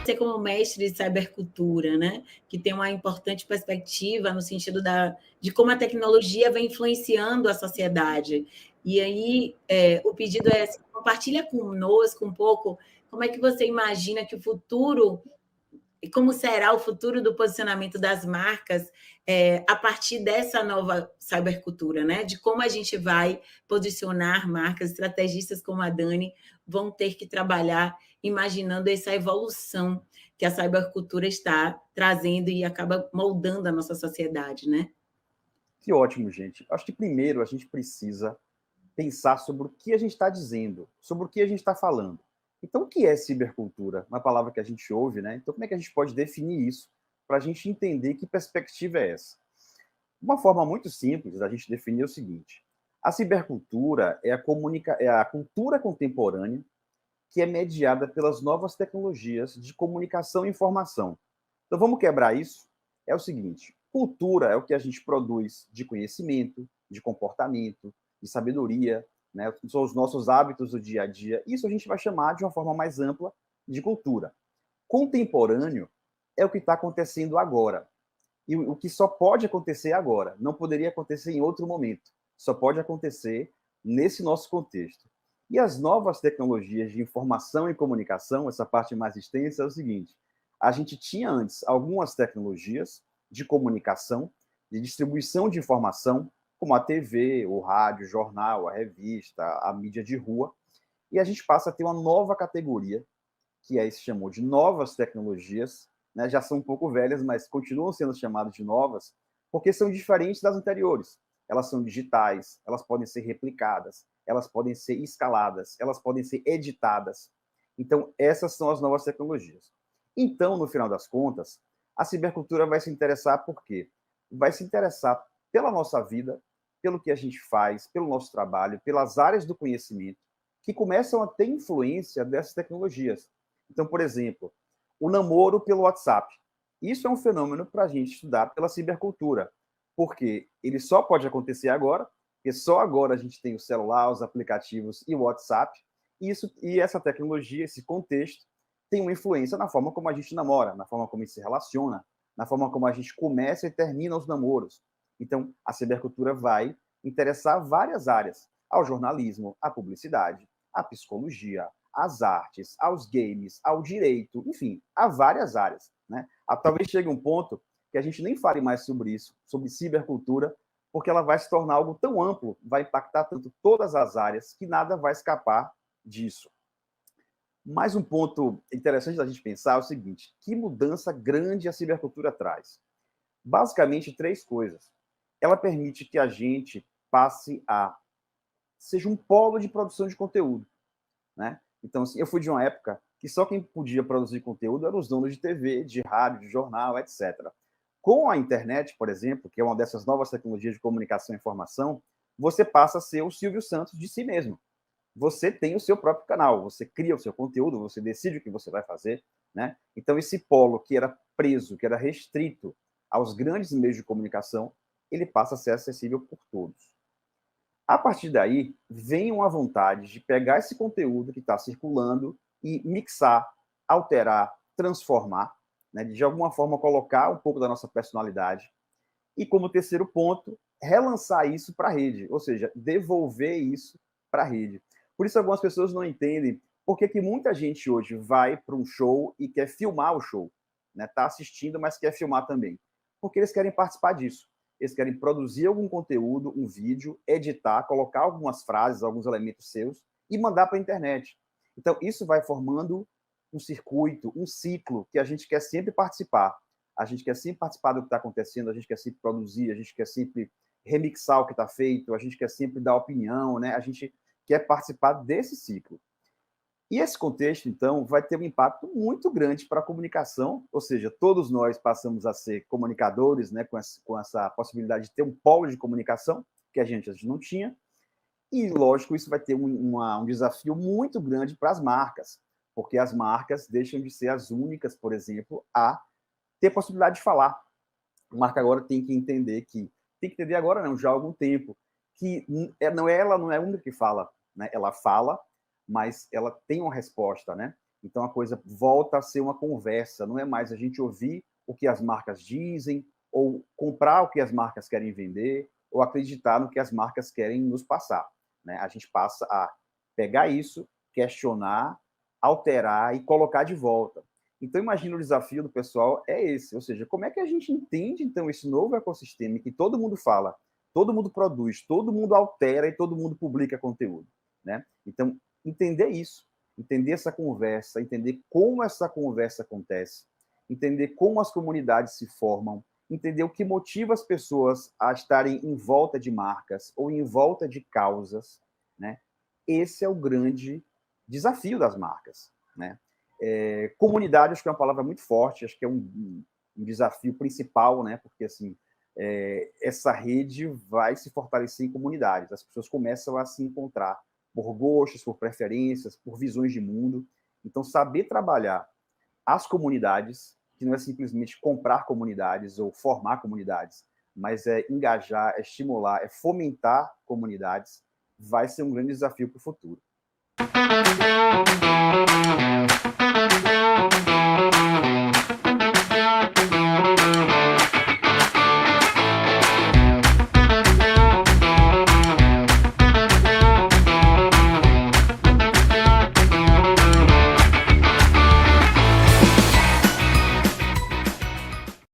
Você como mestre de cybercultura, né, que tem uma importante perspectiva no sentido de como a tecnologia vem influenciando a sociedade. E aí, o pedido é assim, compartilha conosco um pouco como é que você imagina que o futuro e como será o futuro do posicionamento das marcas a partir dessa nova cybercultura, né? De como a gente vai posicionar marcas, estrategistas como a Dani vão ter que trabalhar imaginando essa evolução que a cybercultura está trazendo e acaba moldando a nossa sociedade, né? Que ótimo, gente. Acho que primeiro a gente precisa pensar sobre o que a gente está dizendo, sobre o que a gente está falando. Então, o que é cibercultura? Uma palavra que a gente ouve, né? Então, como é que a gente pode definir isso para a gente entender que perspectiva é essa? Uma forma muito simples da gente definir é o seguinte: a cibercultura é a cultura contemporânea que é mediada pelas novas tecnologias de comunicação e informação. Então, vamos quebrar isso? É o seguinte: cultura é o que a gente produz de conhecimento, de comportamento, de sabedoria, né? São os nossos hábitos do dia a dia. Isso a gente vai chamar de uma forma mais ampla de cultura. Contemporâneo é o que está acontecendo agora. E o que só pode acontecer agora, não poderia acontecer em outro momento. Só pode acontecer nesse nosso contexto. E as novas tecnologias de informação e comunicação, essa parte mais extensa, é o seguinte: a gente tinha antes algumas tecnologias de comunicação, de distribuição de informação, como a TV, o rádio, o jornal, a revista, a mídia de rua, e a gente passa a ter uma nova categoria, que aí se chamou de novas tecnologias, né? Já são um pouco velhas, mas continuam sendo chamadas de novas, porque são diferentes das anteriores. Elas são digitais, elas podem ser replicadas, elas podem ser escaladas, elas podem ser editadas. Então, essas são as novas tecnologias. Então, no final das contas, a cibercultura vai se interessar por quê? Vai se interessar pela nossa vida, pelo que a gente faz, pelo nosso trabalho, pelas áreas do conhecimento, que começam a ter influência dessas tecnologias. Então, por exemplo, o namoro pelo WhatsApp. Isso é um fenômeno para a gente estudar pela cibercultura, porque ele só pode acontecer agora, porque só agora a gente tem o celular, os aplicativos e o WhatsApp, e essa tecnologia, esse contexto, tem uma influência na forma como a gente namora, na forma como a gente se relaciona, na forma como a gente começa e termina os namoros. Então, a cibercultura vai interessar várias áreas, ao jornalismo, à publicidade, à psicologia, às artes, aos games, ao direito, enfim, a várias áreas. Né? Talvez chegue um ponto que a gente nem fale mais sobre isso, sobre cibercultura, porque ela vai se tornar algo tão amplo, vai impactar tanto todas as áreas, que nada vai escapar disso. Mais um ponto interessante da gente pensar é o seguinte: que mudança grande a cibercultura traz? Basicamente, três coisas. Ela permite que a gente passe a seja um polo de produção de conteúdo, né? Então, assim, eu fui de uma época que só quem podia produzir conteúdo eram os donos de TV, de rádio, de jornal, etc. Com a internet, por exemplo, que é uma dessas novas tecnologias de comunicação e informação, você passa a ser o Silvio Santos de si mesmo. Você tem o seu próprio canal, você cria o seu conteúdo, você decide o que você vai fazer, né? Então, esse polo que era preso, que era restrito aos grandes meios de comunicação, ele passa a ser acessível por todos. A partir daí, vem uma vontade de pegar esse conteúdo que está circulando e mixar, alterar, transformar, né, de alguma forma colocar um pouco da nossa personalidade. E como terceiro ponto, relançar isso para a rede, ou seja, devolver isso para a rede. Por isso, algumas pessoas não entendem por que muita gente hoje vai para um show e quer filmar o show. Né? Tá assistindo, mas quer filmar também. Porque eles querem participar disso. Eles querem produzir algum conteúdo, um vídeo, editar, colocar algumas frases, alguns elementos seus e mandar para a internet. Então, isso vai formando um circuito, um ciclo que a gente quer sempre participar. A gente quer sempre participar do que está acontecendo, a gente quer sempre produzir, a gente quer sempre remixar o que está feito, a gente quer sempre dar opinião, né? A gente quer participar desse ciclo. E esse contexto, então, vai ter um impacto muito grande para a comunicação, ou seja, todos nós passamos a ser comunicadores, né, com essa possibilidade de ter um polo de comunicação, que a gente não tinha, e, lógico, isso vai ter um desafio muito grande para as marcas, porque as marcas deixam de ser as únicas, por exemplo, a ter possibilidade de falar. A marca agora tem que entender agora não, já há algum tempo, que ela não é a única que fala, né? Ela fala, mas ela tem uma resposta, né? Então a coisa volta a ser uma conversa, não é mais a gente ouvir o que as marcas dizem, ou comprar o que as marcas querem vender, ou acreditar no que as marcas querem nos passar, né? A gente passa a pegar isso, questionar, alterar e colocar de volta. Então, imagina o desafio do pessoal é esse, ou seja, como é que a gente entende, então, esse novo ecossistema que todo mundo fala, todo mundo produz, todo mundo altera e todo mundo publica conteúdo, né? Então, entender isso, entender essa conversa, entender como essa conversa acontece, entender como as comunidades se formam, entender o que motiva as pessoas a estarem em volta de marcas ou em volta de causas, né? Esse é o grande desafio das marcas, né? Comunidade, acho que é uma palavra muito forte, acho que é um desafio principal, né? Porque, assim, essa rede vai se fortalecer em comunidades. As pessoas começam a se encontrar por gostos, por preferências, por visões de mundo. Então, saber trabalhar as comunidades, que não é simplesmente comprar comunidades ou formar comunidades, mas é engajar, é estimular, é fomentar comunidades, vai ser um grande desafio para o futuro.